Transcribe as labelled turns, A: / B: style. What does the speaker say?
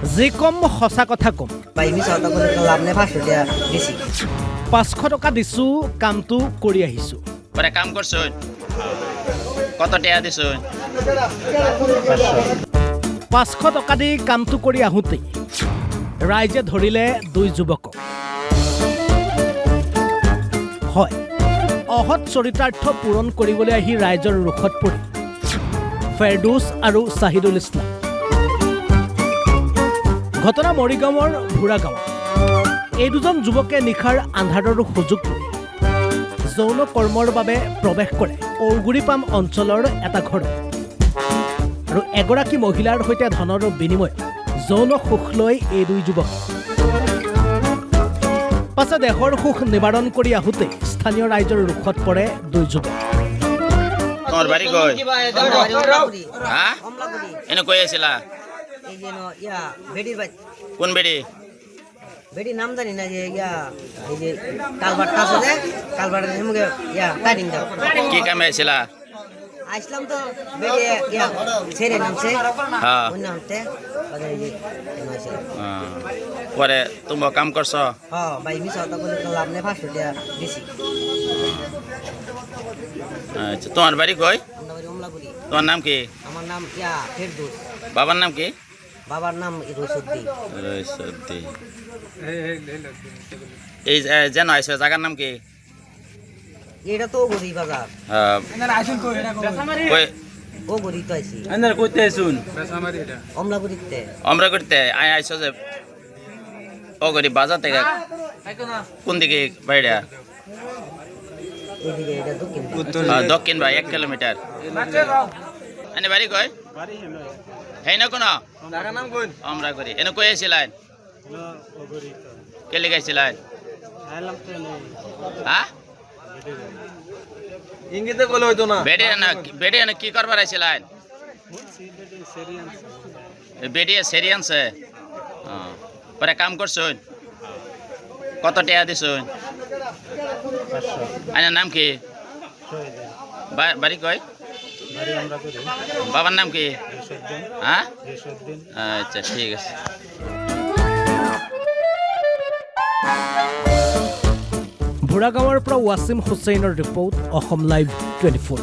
A: যি কম সঁচা কথা কম।
B: ভাই মিছা কথা বলে লাভ নাই, 500 টাকা বেশি।
A: 500 টকা দিছো, কামটো কৰি আহিছো।
C: পরে কাম করছো কত টাকা দিছো?
A: 500 টকা দি কামটো কৰি আহোঁতেই ৰাইজে ধৰিলে দুই যুৱকক। হয়, অহৎ চৰিতাৰ্থ পূৰণ কৰিবলৈ আহি ৰাইজৰ ৰোষত পৰি ফেৰদৌছ আৰু চাহিদুল ইছলাম। ঘটনা মৰিগাঁৱৰ ভুৰা গাঁৱত। এই দুজন যুৱকে নিশাৰ আন্ধাৰৰ সুযোগ লৈ যৌন কৰ্মৰ বাবে প্ৰৱেশ কৰে ঔগুৰিপাম অঞ্চলৰ এটা ঘৰত আৰু এগৰাকী মহিলাৰ সৈতে ধনৰ বিনিময়ত যৌন সুখ লৈ এই দুই যুৱক পাছে দেহৰ সুখ নিবাৰণ কৰি আহোঁতে স্থানীয় ৰাইজৰ ৰোষত পৰে দুই যুৱক।
C: তোমার বাড়ি কই? হ্যাঁ এনে কই আছিলা?
B: এই যে ইয়া বেডির ভাই,
C: কোন বেড়ি?
B: বেডির নাম জানি না, যে ইয়া এই যে কালবারটা আছে যে কালবারের মুখে ইয়া টাইটিং দাও।
C: কি কামে আছিলা?
B: আসলাম তো বেডি ইয়া ছেড়ে নামছে,
C: হ্যাঁ
B: ওই নামতে বাজারে এই যে নামছে।
C: পরে তুমি কাম করছো?
B: হ্যাঁ ভাই মিছা কথা বলে লাভ নাই, 500 টাকা বেশি।
C: আচ্ছা, তোমার বাড়ি কই?
B: আমরা বাড়ি অমলাগুড়ি।
C: তোমার নাম কি?
B: আমার নাম ইয়া ফেরদৌস।
C: বাবার নাম কি?
B: বাবার নাম রইসুদ্দিন।
C: রইসুদ্দিন। এই যেন আইসো জায়গার নাম কি?
B: এটা তো গরি বাজার, ও গরি তো আইছি অমলাগুড়িতে।
C: আমরা করতে আইসো যে ও গরিব বাজার থেকে কোন দিকে বাইরে?
B: এইদিকে এটা দক্ষিণ।
C: দক্ষিণ ভাই 1 কিলোমিটার। এনে বাড়ি কই? হেই না কোন আমরা করি এনে কই আছিলেন? কে লিখাইছিলেন? হ্যাঁ
D: ইংরেজিতে বলে হইতো না।
C: বেডে না কি করবার আইছিলেন? বেডে সেরিয়ানছে। পরে কাম করছুন কত টাকা দিছুন? আইনার নাম কি? বাড়ি কই? বাবার নাম কি? হ্যাঁ আচ্ছা ঠিক আছে।
A: ভুৰা গাঁৱৰ পৰা ৱাছিম হুছেইনৰ ৰিপৰ্ট, অসম লাইভ 24।